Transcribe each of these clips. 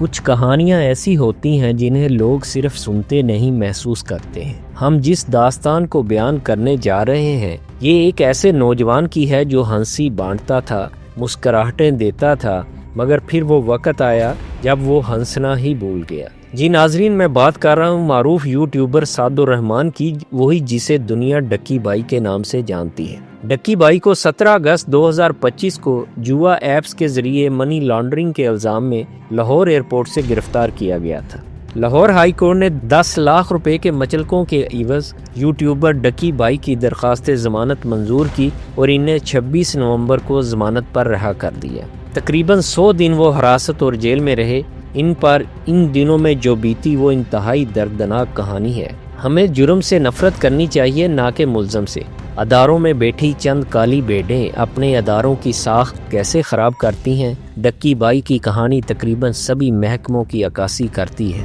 کچھ کہانیاں ایسی ہوتی ہیں جنہیں لوگ صرف سنتے نہیں محسوس کرتے ہیں۔ ہم جس داستان کو بیان کرنے جا رہے ہیں یہ ایک ایسے نوجوان کی ہے جو ہنسی بانٹتا تھا، مسکراہٹیں دیتا تھا، مگر پھر وہ وقت آیا جب وہ ہنسنا ہی بھول گیا۔ جی ناظرین، میں بات کر رہا ہوں معروف یوٹیوبر سعد الرحمان کی، وہی جسے دنیا ڈکی بائی کے نام سے جانتی ہے۔ ڈکی بائی کو 17 اگست 2025 کو جوا ایپس کے ذریعے منی لانڈرنگ کے الزام میں لاہور ایئرپورٹ سے گرفتار کیا گیا تھا۔ لاہور ہائی کورٹ نے 10 لاکھ روپے کے مچلقوں کے عوض یوٹیوبر ڈکی بائی کی درخواست ضمانت منظور کی اور انہیں 26 نومبر کو ضمانت پر رہا کر دیا۔ تقریباً 100 دن وہ حراست اور جیل میں رہے۔ ان پر ان دنوں میں جو بیتی وہ انتہائی دردناک کہانی ہے۔ ہمیں جرم سے نفرت کرنی چاہیے، نہ کہ ملزم سے۔ اداروں میں بیٹھی چند کالی بھیڑیں اپنے اداروں کی ساخت کیسے خراب کرتی ہیں، ڈکی بائی کی کہانی تقریباً سبھی محکموں کی عکاسی کرتی ہے۔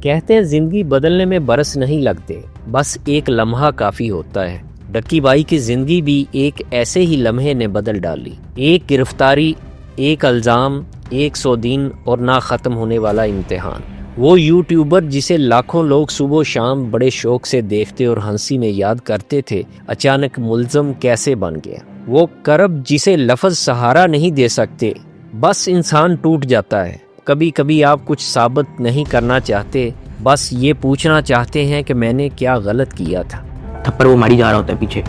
کہتے ہیں زندگی بدلنے میں برس نہیں لگتے، بس ایک لمحہ کافی ہوتا ہے۔ ڈکی بائی کی زندگی بھی ایک ایسے ہی لمحے نے بدل ڈالی۔ ایک گرفتاری، ایک الزام، 100 دن اور نہ ختم ہونے والا امتحان۔ وہ یوٹیوبر جسے لاکھوں لوگ صبح و شام بڑے شوق سے دیکھتے اور ہنسی میں یاد کرتے تھے، اچانک ملزم کیسے بن گیا؟ وہ کرب جسے لفظ سہارا نہیں دے سکتے، بس انسان ٹوٹ جاتا ہے۔ کبھی کبھی آپ کچھ ثابت نہیں کرنا چاہتے، بس یہ پوچھنا چاہتے ہیں کہ میں نے کیا غلط کیا تھا۔ تھپڑ وہ ماری جا رہا ہوتا ہے پیچھے،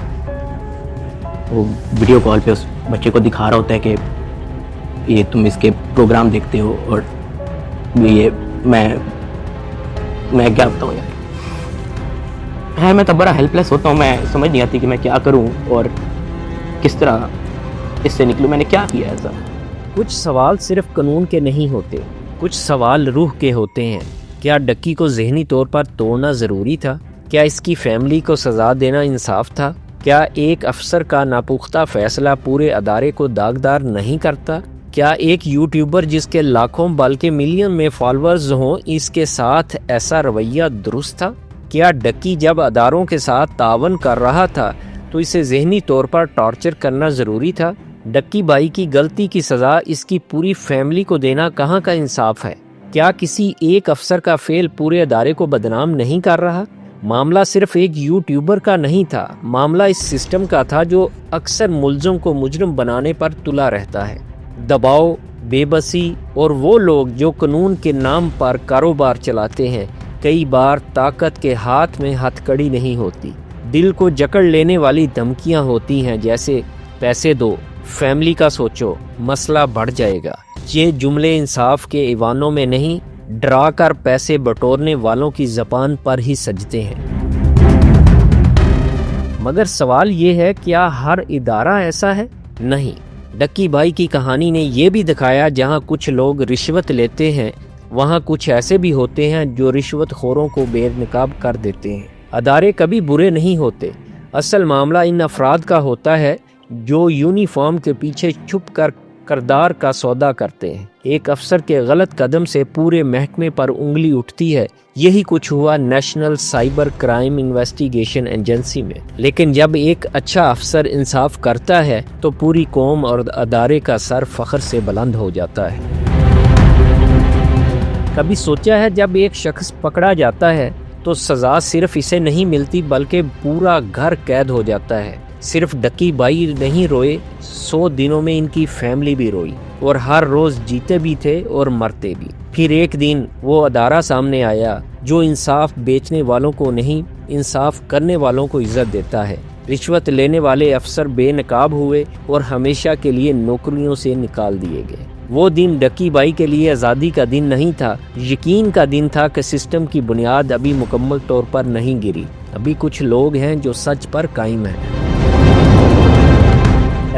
وہ ویڈیو کال پہ اس بچے کو دکھا رہا ہوتا ہے کہ یہ تم اس کے پروگرام دیکھتے ہو، اور یہ میں کیا بتاؤں یار، میں تب بڑا ہیلپ لیس ہوتا ہوں، میں سمجھ نہیں آتی کہ میں کیا کروں اور کس طرح اس سے نکلوں۔ میں نے کیا کیا ایسا؟ کچھ سوال صرف قانون کے نہیں ہوتے، کچھ سوال روح کے ہوتے ہیں۔ کیا ڈکی کو ذہنی طور پر توڑنا ضروری تھا؟ کیا اس کی فیملی کو سزا دینا انصاف تھا؟ کیا ایک افسر کا ناپختہ فیصلہ پورے ادارے کو داغدار نہیں کرتا؟ کیا ایک یوٹیوبر جس کے لاکھوں بلکہ ملین میں فالورز ہوں، اس کے ساتھ ایسا رویہ درست تھا؟ کیا ڈکی جب اداروں کے ساتھ تعاون کر رہا تھا تو اسے ذہنی طور پر ٹارچر کرنا ضروری تھا؟ ڈکی بائی کی غلطی کی سزا اس کی پوری فیملی کو دینا کہاں کا انصاف ہے؟ کیا کسی ایک افسر کا فعل پورے ادارے کو بدنام نہیں کر رہا؟ معاملہ صرف ایک یوٹیوبر کا نہیں تھا، معاملہ اس سسٹم کا تھا جو اکثر ملزم کو مجرم بنانے پر تلا رہتا ہے۔ دباؤ، بے بسی اور وہ لوگ جو قانون کے نام پر کاروبار چلاتے ہیں، کئی بار طاقت کے ہاتھ میں ہتھ کڑی نہیں ہوتی، دل کو جکڑ لینے والی دھمکیاں ہوتی ہیں، جیسے پیسے دو، فیملی کا سوچو، مسئلہ بڑھ جائے گا۔ یہ جملے انصاف کے ایوانوں میں نہیں، ڈرا کر پیسے بٹورنے والوں کی زبان پر ہی سجتے ہیں۔ مگر سوال یہ ہے، کیا ہر ادارہ ایسا ہے؟ نہیں۔ ڈکی بائی کی کہانی نے یہ بھی دکھایا جہاں کچھ لوگ رشوت لیتے ہیں، وہاں کچھ ایسے بھی ہوتے ہیں جو رشوت خوروں کو بے نقاب کر دیتے ہیں۔ ادارے کبھی برے نہیں ہوتے، اصل معاملہ ان افراد کا ہوتا ہے جو یونیفارم کے پیچھے چھپ کر کردار کا سودا کرتے ہیں۔ ایک افسر کے غلط قدم سے پورے محکمے پر انگلی اٹھتی ہے۔ یہی کچھ ہوا national cyber crime investigation agency میں۔ لیکن جب ایک اچھا افسر انصاف کرتا ہے تو پوری قوم اور ادارے کا سر فخر سے بلند ہو جاتا ہے۔ کبھی سوچا ہے جب ایک شخص پکڑا جاتا ہے تو سزا صرف اسے نہیں ملتی بلکہ پورا گھر قید ہو جاتا ہے۔ صرف ڈکی بائی نہیں روئے، 100 دنوں میں ان کی فیملی بھی روئی، اور ہر روز جیتے بھی تھے اور مرتے بھی۔ پھر ایک دن وہ ادارہ سامنے آیا جو انصاف بیچنے والوں کو نہیں، انصاف کرنے والوں کو عزت دیتا ہے۔ رشوت لینے والے افسر بے نقاب ہوئے اور ہمیشہ کے لیے نوکریوں سے نکال دیے گئے۔ وہ دن ڈکی بائی کے لیے آزادی کا دن نہیں تھا، یقین کا دن تھا کہ سسٹم کی بنیاد ابھی مکمل طور پر نہیں گری، ابھی کچھ لوگ ہیں جو سچ پر قائم ہیں۔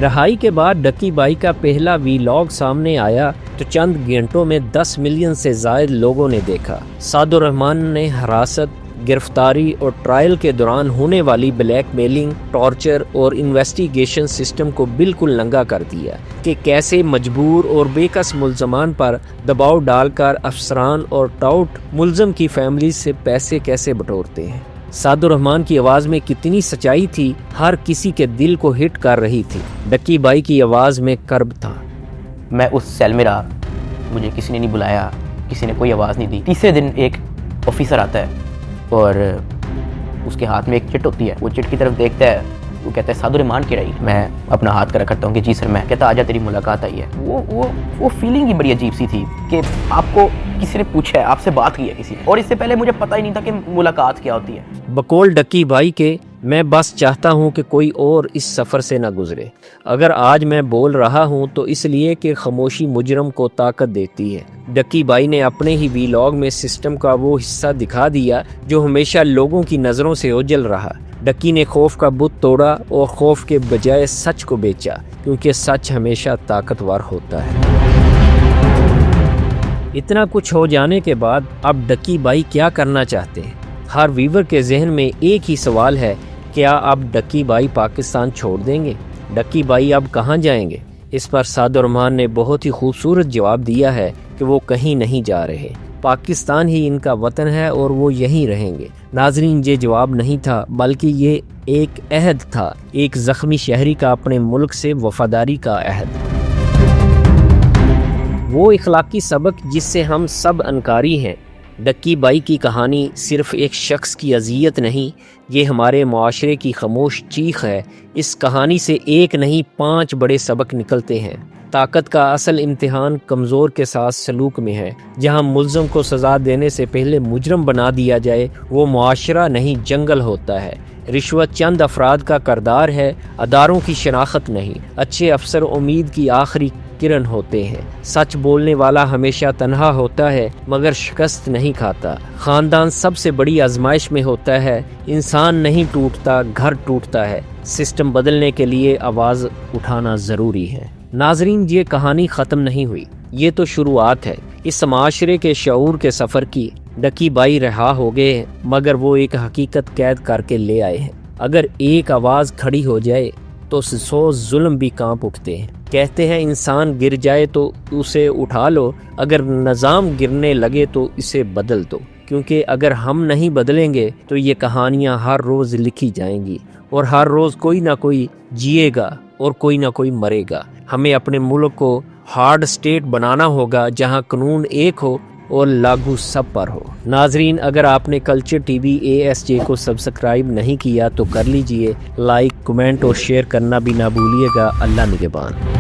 رہائی کے بعد ڈکی بائی کا پہلا ویلاگ سامنے آیا تو چند گھنٹوں میں 10 ملین سے زائد لوگوں نے دیکھا۔ سعد الرحمان نے حراست، گرفتاری اور ٹرائل کے دوران ہونے والی بلیک میلنگ، ٹارچر اور انویسٹیگیشن سسٹم کو بالکل ننگا کر دیا کہ کیسے مجبور اور بے کس ملزمان پر دباؤ ڈال کر افسران اور ٹاؤٹ ملزم کی فیملی سے پیسے کیسے بٹورتے ہیں۔ سعد الرحمان کی آواز میں کتنی سچائی تھی، ہر کسی کے دل کو ہٹ کر رہی تھی۔ ڈکی بائی کی آواز میں کرب تھا۔ میں اس سیل میں رہا مجھے کسی نے نہیں بلایا, کسی نے کوئی آواز نہیں دی. تیسرے دن ایک آفیسر آتا ہے اور اس کے ہاتھ میں ایک چٹ ہوتی ہے. وہ چٹ کی طرف دیکھتا ہے, وہ کہتا ہے سعد الرحمان کی رہی. میں اپنا ہاتھ کرا کرتا ہوں کہ جی سر میں. کہتا آجا تیری ملاقات آئی ہے. وہ فیلنگ ہی بڑی عجیب سی تھی کہ آپ کو کسی نے پوچھا ہے, آپ سے بات کی ہے کسی نے, اور اس سے پہلے مجھے پتہ ہی نہیں تھا کہ ملاقات کیا ہوتی ہے. بقول ڈکی بھائی کے میں بس چاہتا ہوں کہ کوئی اور اس سفر سے نہ گزرے. اگر آج میں بول رہا ہوں تو اس لیے کہ خاموشی مجرم کو طاقت دیتی ہے. ڈکی بھائی نے اپنے ہی ویلاگ میں سسٹم کا وہ حصہ دکھا دیا جو ہمیشہ لوگوں کی نظروں سے اوجھل رہا. ڈکی نے خوف کا بت توڑا اور خوف کے بجائے سچ کو بیچا, کیونکہ سچ ہمیشہ طاقتور ہوتا ہے. اتنا کچھ ہو جانے کے بعد اب ڈکی بھائی کیا کرنا چاہتے ہیں؟ ہر ویور کے ذہن میں ایک ہی سوال ہے, کیا اب ڈکی بھائی پاکستان چھوڑ دیں گے؟ ڈکی بھائی اب کہاں جائیں گے؟ اس پر سعد الرحمان نے بہت ہی خوبصورت جواب دیا ہے کہ وہ کہیں نہیں جا رہے, پاکستان ہی ان کا وطن ہے اور وہ یہیں رہیں گے. ناظرین, یہ جواب نہیں تھا بلکہ یہ ایک عہد تھا, ایک زخمی شہری کا اپنے ملک سے وفاداری کا عہد. وہ اخلاقی سبق جس سے ہم سب انکاری ہیں. ڈکی بھائی کی کہانی صرف ایک شخص کی اذیت نہیں, یہ ہمارے معاشرے کی خاموش چیخ ہے. اس کہانی سے ایک نہیں 5 بڑے سبق نکلتے ہیں. طاقت کا اصل امتحان کمزور کے ساتھ سلوک میں ہے. جہاں ملزم کو سزا دینے سے پہلے مجرم بنا دیا جائے وہ معاشرہ نہیں جنگل ہوتا ہے. رشوت چند افراد کا کردار ہے, اداروں کی شناخت نہیں. اچھے افسر امید کی آخری کرن ہوتے ہیں. سچ بولنے والا ہمیشہ تنہا ہوتا ہے مگر شکست نہیں کھاتا. خاندان سب سے بڑی آزمائش میں ہوتا ہے. انسان نہیں ٹوٹتا, گھر ٹوٹتا ہے. سسٹم بدلنے کے لیے آواز اٹھانا ضروری ہے. ناظرین, یہ کہانی ختم نہیں ہوئی, یہ تو شروعات ہے اس معاشرے کے شعور کے سفر کی. ڈکی بھائی رہا ہو گئے ہیں مگر وہ ایک حقیقت قید کر کے لے آئے ہیں. اگر ایک آواز کھڑی ہو جائے تو 100 ظلم بھی کانپ اٹھتے ہیں. کہتے ہیں انسان گر جائے تو اسے اٹھا لو, اگر نظام گرنے لگے تو اسے بدل دو. کیونکہ اگر ہم نہیں بدلیں گے تو یہ کہانیاں ہر روز لکھی جائیں گی اور ہر روز کوئی نہ کوئی جیے گا اور کوئی نہ کوئی مرے گا. ہمیں اپنے ملک کو ہارڈ اسٹیٹ بنانا ہوگا جہاں قانون ایک ہو اور لاگو سب پر ہو. ناظرین, اگر آپ نے کلچر ٹی وی ASJ کو سبسکرائب نہیں کیا تو کر لیجئے. لائک, کمنٹ اور شیئر کرنا بھی نہ بھولیے گا. اللہ نگہبان.